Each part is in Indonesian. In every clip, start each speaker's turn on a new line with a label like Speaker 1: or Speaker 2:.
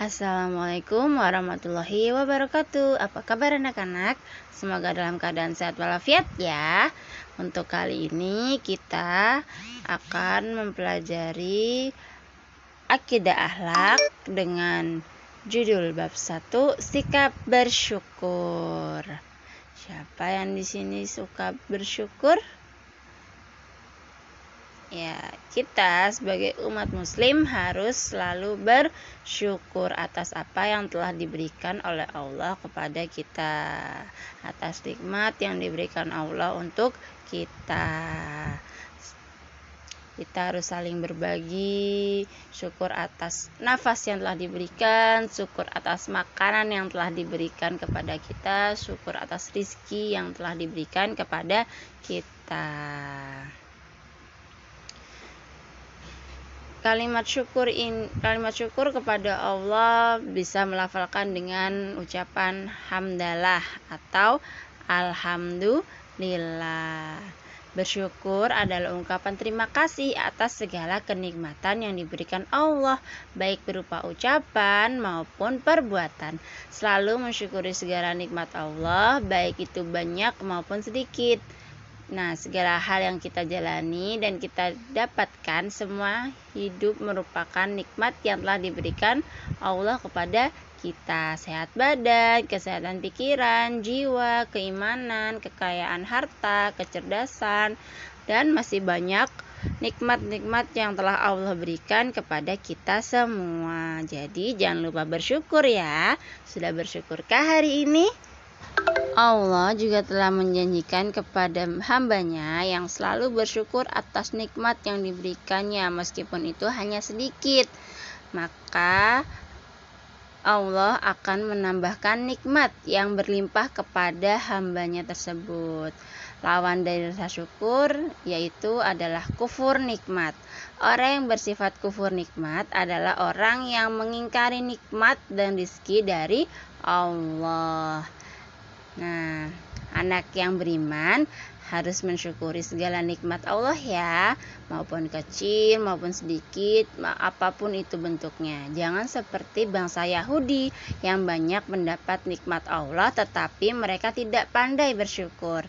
Speaker 1: Assalamualaikum warahmatullahi wabarakatuh. Apa kabar anak-anak? Semoga dalam keadaan sehat walafiat ya. Untuk kali ini kita akan mempelajari akidah akhlak dengan judul bab 1, sikap bersyukur. Siapa yang di sini suka bersyukur? Ya, kita sebagai umat muslim harus selalu bersyukur atas apa yang telah diberikan oleh Allah kepada kita, atas nikmat yang diberikan Allah untuk kita. Kita harus saling berbagi, syukur atas nafas yang telah diberikan, syukur atas makanan yang telah diberikan kepada kita, syukur atas rizki yang telah diberikan kepada kita. Kalimat syukur kepada Allah bisa melafalkan dengan ucapan hamdalah atau alhamdulillah. Bersyukur adalah ungkapan terima kasih atas segala kenikmatan yang diberikan Allah, baik berupa ucapan maupun perbuatan. Selalu mensyukuri segala nikmat Allah, baik itu banyak maupun sedikit. Nah, segala hal yang kita jalani dan kita dapatkan, semua hidup merupakan nikmat yang telah diberikan Allah kepada kita. Sehat badan, kesehatan pikiran, jiwa, keimanan, kekayaan harta, kecerdasan, dan masih banyak nikmat-nikmat yang telah Allah berikan kepada kita semua. Jadi jangan lupa bersyukur ya. Sudah bersyukurkah hari ini? Allah juga telah menjanjikan kepada hambanya yang selalu bersyukur atas nikmat yang diberikannya, meskipun itu hanya sedikit. Maka Allah akan menambahkan nikmat yang berlimpah kepada hambanya tersebut. Lawan dari rasa syukur yaitu adalah kufur nikmat. Orang yang bersifat kufur nikmat adalah orang yang mengingkari nikmat dan rizki dari Allah. Nah, anak yang beriman harus mensyukuri segala nikmat Allah ya, maupun kecil maupun sedikit, apapun itu bentuknya. Jangan seperti bangsa Yahudi yang banyak mendapat nikmat Allah tetapi mereka tidak pandai bersyukur.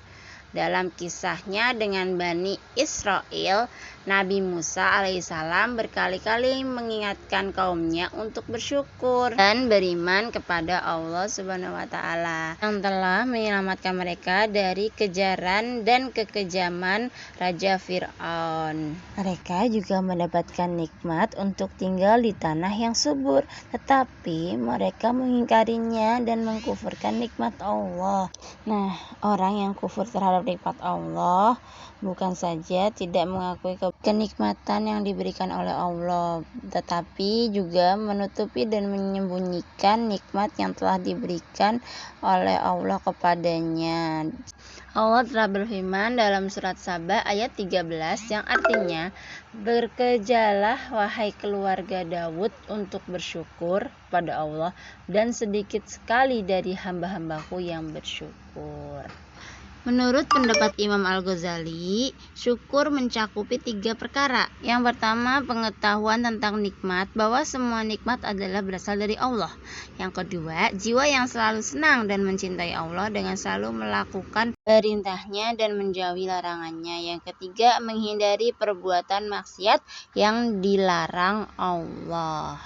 Speaker 1: Dalam kisahnya dengan Bani Israel, Nabi Musa alaihissalam berkali-kali mengingatkan kaumnya untuk bersyukur dan beriman kepada Allah Subhanahu wa Ta'ala yang telah menyelamatkan mereka dari kejaran dan kekejaman Raja Fir'aun. Mereka juga mendapatkan nikmat untuk tinggal di tanah yang subur, tetapi mereka mengingkarinya dan mengkufurkan nikmat Allah. Nah, orang yang kufur terhadap nikmat Allah bukan saja tidak mengakui kenikmatan yang diberikan oleh Allah, tetapi juga menutupi dan menyembunyikan nikmat yang telah diberikan oleh Allah kepadanya. Allah telah berfirman dalam surat Saba ayat 13 yang artinya, berkejalah wahai keluarga Daud untuk bersyukur pada Allah, dan sedikit sekali dari hamba-hambaku yang bersyukur. Menurut pendapat Imam Al-Ghazali, syukur mencakupi 3 perkara. Yang pertama, pengetahuan tentang nikmat, bahwa semua nikmat adalah berasal dari Allah. Yang kedua, jiwa yang selalu senang dan mencintai Allah dengan selalu melakukan perintahnya dan menjauhi larangannya. Yang ketiga, menghindari perbuatan maksiat yang dilarang Allah.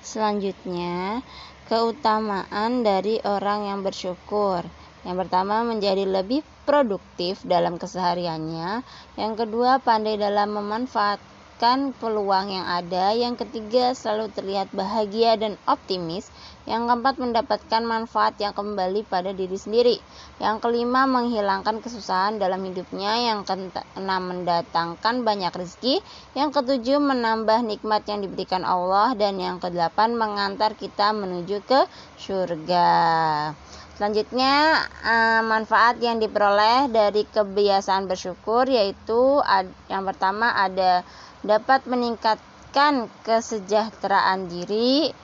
Speaker 1: Selanjutnya, keutamaan dari orang yang bersyukur. Yang pertama, menjadi lebih produktif dalam kesehariannya. Yang kedua, pandai dalam memanfaatkan peluang yang ada. Yang ketiga, selalu terlihat bahagia dan optimis. Yang keempat, mendapatkan manfaat yang kembali pada diri sendiri. Yang kelima, menghilangkan kesusahan dalam hidupnya. Yang keenam, mendatangkan banyak rezeki. Yang ketujuh, menambah nikmat yang diberikan Allah. Dan yang kedelapan, mengantar kita menuju ke surga. Selanjutnya, manfaat yang diperoleh dari kebiasaan bersyukur yaitu yang pertama ada dapat meningkatkan kesejahteraan diri,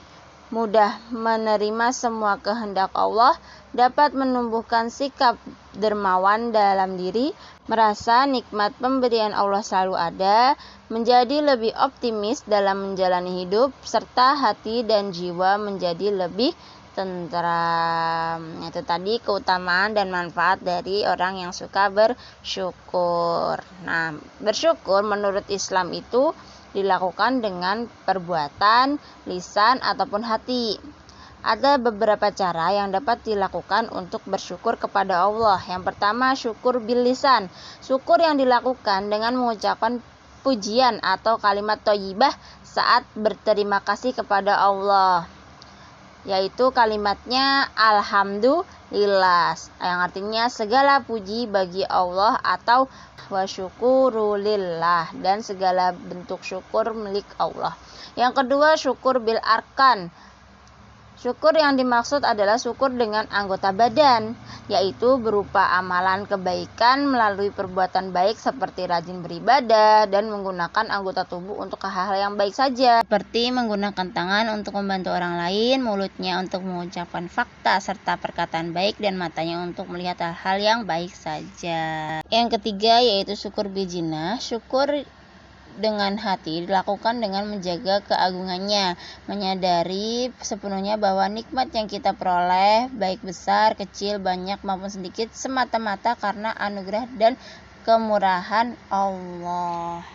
Speaker 1: mudah menerima semua kehendak Allah, dapat menumbuhkan sikap dermawan dalam diri, merasa nikmat pemberian Allah selalu ada, menjadi lebih optimis dalam menjalani hidup, serta hati dan jiwa menjadi lebih tentram. Itu tadi keutamaan dan manfaat dari orang yang suka bersyukur. Nah, bersyukur menurut Islam itu dilakukan dengan perbuatan, lisan, ataupun hati. Ada beberapa cara yang dapat dilakukan untuk bersyukur kepada Allah. Yang pertama, syukur bil lisan. Syukur yang dilakukan dengan mengucapkan pujian atau kalimat thayyibah saat berterima kasih kepada Allah, yaitu kalimatnya alhamdulillah, yang artinya segala puji bagi Allah atau wasyukurulillah, dan segala bentuk syukur milik Allah. Yang kedua, syukur bil arkan. Syukur yang dimaksud adalah syukur dengan anggota badan, yaitu berupa amalan kebaikan melalui perbuatan baik seperti rajin beribadah dan menggunakan anggota tubuh untuk hal-hal yang baik saja, seperti menggunakan tangan untuk membantu orang lain, mulutnya untuk mengucapkan fakta serta perkataan baik, dan matanya untuk melihat hal-hal yang baik saja. Yang ketiga yaitu syukur bijinah. Syukur dengan hati dilakukan dengan menjaga keagungannya, menyadari sepenuhnya bahwa nikmat yang kita peroleh, baik besar, kecil, banyak maupun sedikit, semata-mata karena anugerah dan kemurahan Allah.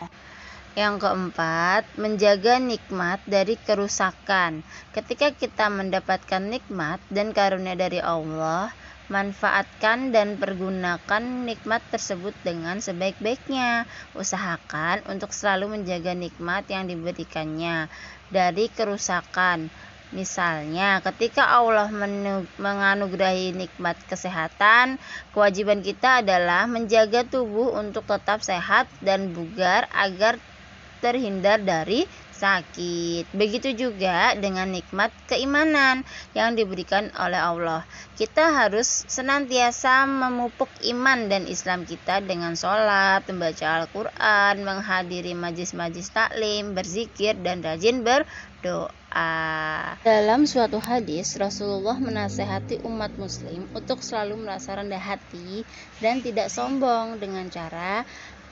Speaker 1: Yang keempat, menjaga nikmat dari kerusakan. Ketika kita mendapatkan nikmat dan karunia dari Allah, manfaatkan dan pergunakan nikmat tersebut dengan sebaik-baiknya. Usahakan untuk selalu menjaga nikmat yang diberikannya dari kerusakan. Misalnya, ketika Allah menganugerahi nikmat kesehatan, kewajiban kita adalah menjaga tubuh untuk tetap sehat dan bugar agar terhindar dari sakit. Begitu juga dengan nikmat keimanan yang diberikan oleh Allah. Kita harus senantiasa memupuk iman dan Islam kita dengan sholat, membaca Al-Quran, menghadiri majlis-majlis taklim, berzikir, dan rajin berdoa. Dalam suatu hadis, Rasulullah menasehati umat muslim untuk selalu merasa rendah hati dan tidak sombong dengan cara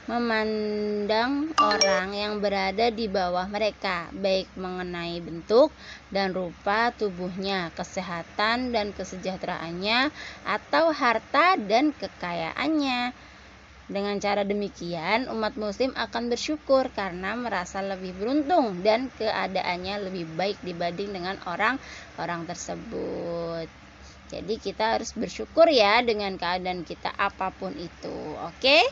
Speaker 1: memandang orang yang berada di bawah mereka, baik mengenai bentuk dan rupa tubuhnya, kesehatan dan kesejahteraannya, atau harta dan kekayaannya. Dengan cara demikian, umat muslim akan bersyukur karena merasa lebih beruntung dan keadaannya lebih baik dibanding dengan orang-orang tersebut. Jadi kita harus bersyukur ya dengan keadaan kita apapun itu. Oke?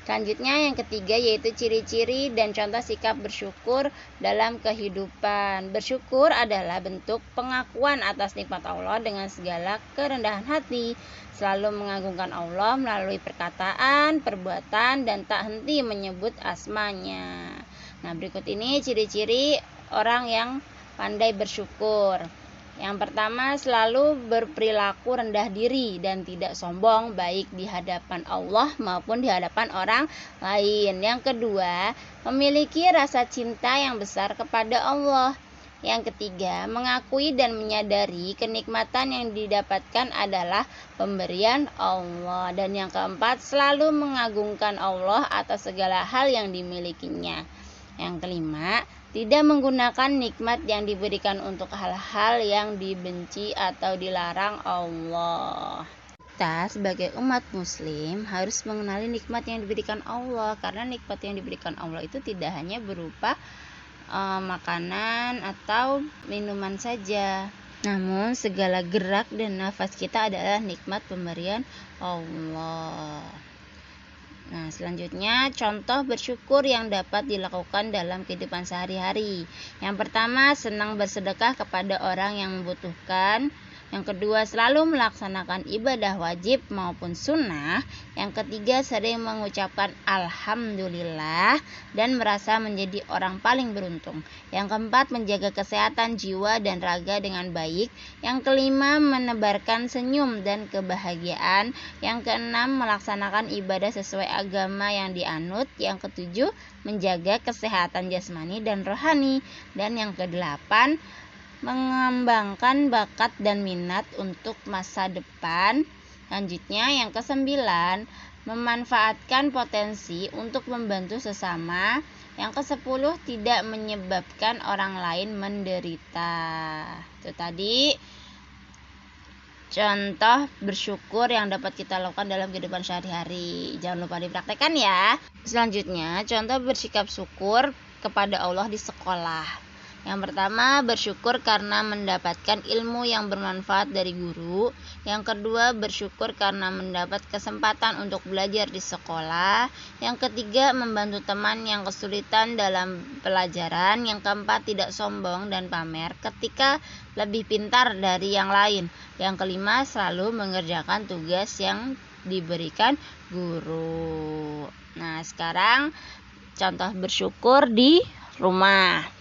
Speaker 1: Selanjutnya yang ketiga yaitu ciri-ciri dan contoh sikap bersyukur dalam kehidupan. Bersyukur adalah bentuk pengakuan atas nikmat Allah dengan segala kerendahan hati, selalu mengagungkan Allah melalui perkataan, perbuatan, dan tak henti menyebut asmanya. Nah, berikut ini ciri-ciri orang yang pandai bersyukur. Yang pertama, selalu berperilaku rendah diri dan tidak sombong, baik di hadapan Allah maupun di hadapan orang lain. Yang kedua, memiliki rasa cinta yang besar kepada Allah. Yang ketiga, mengakui dan menyadari kenikmatan yang didapatkan adalah pemberian Allah. Dan yang keempat, selalu mengagungkan Allah atas segala hal yang dimilikinya. Yang kelima, tidak menggunakan nikmat yang diberikan untuk hal-hal yang dibenci atau dilarang Allah. Kita sebagai umat muslim harus mengenali nikmat yang diberikan Allah, karena nikmat yang diberikan Allah itu tidak hanya berupa makanan atau minuman saja, namun segala gerak dan nafas kita adalah nikmat pemberian Allah. Nah, selanjutnya contoh bersyukur yang dapat dilakukan dalam kehidupan sehari-hari. Yang pertama, senang bersedekah kepada orang yang membutuhkan. Yang kedua, selalu melaksanakan ibadah wajib maupun sunnah. Yang ketiga, sering mengucapkan alhamdulillah dan merasa menjadi orang paling beruntung. Yang keempat, menjaga kesehatan jiwa dan raga dengan baik. Yang kelima, menebarkan senyum dan kebahagiaan. Yang keenam, melaksanakan ibadah sesuai agama yang dianut. Yang ketujuh, menjaga kesehatan jasmani dan rohani. Dan yang kedelapan, mengembangkan bakat dan minat untuk masa depan. Selanjutnya yang ke-9, memanfaatkan potensi untuk membantu sesama. Yang ke-10, tidak menyebabkan orang lain menderita. Itu tadi contoh bersyukur yang dapat kita lakukan dalam kehidupan sehari-hari. Jangan lupa dipraktekkan ya. Selanjutnya, contoh bersikap syukur kepada Allah di sekolah. Yang pertama, bersyukur karena mendapatkan ilmu yang bermanfaat dari guru. Yang kedua, bersyukur karena mendapat kesempatan untuk belajar di sekolah. Yang ketiga, membantu teman yang kesulitan dalam pelajaran. Yang keempat, tidak sombong dan pamer ketika lebih pintar dari yang lain. Yang kelima, selalu mengerjakan tugas yang diberikan guru. Nah, sekarang contoh bersyukur di rumah.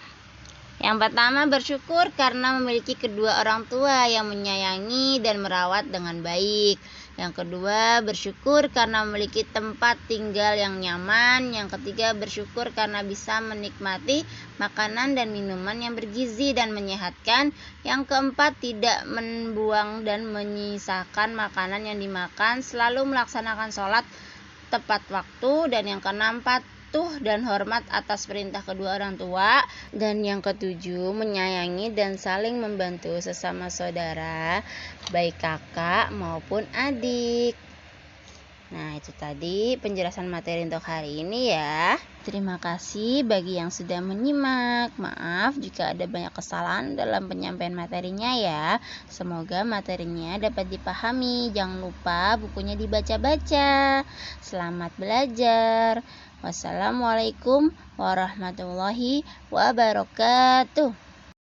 Speaker 1: Yang pertama, bersyukur karena memiliki kedua orang tua yang menyayangi dan merawat dengan baik. Yang kedua, bersyukur karena memiliki tempat tinggal yang nyaman. Yang ketiga, bersyukur karena bisa menikmati makanan dan minuman yang bergizi dan menyehatkan. Yang keempat, tidak membuang dan menyisakan makanan yang dimakan, selalu melaksanakan sholat tepat waktu. Dan yang keenam, patuh dan hormat atas perintah kedua orang tua. Dan yang ketujuh, menyayangi dan saling membantu sesama saudara, baik kakak maupun adik. Nah, itu tadi penjelasan materi untuk hari ini ya. Terima kasih bagi yang sudah menyimak. Maaf jika ada banyak kesalahan dalam penyampaian materinya ya. Semoga materinya dapat dipahami. Jangan lupa bukunya dibaca-baca. Selamat belajar. Wassalamualaikum warahmatullahi wabarakatuh.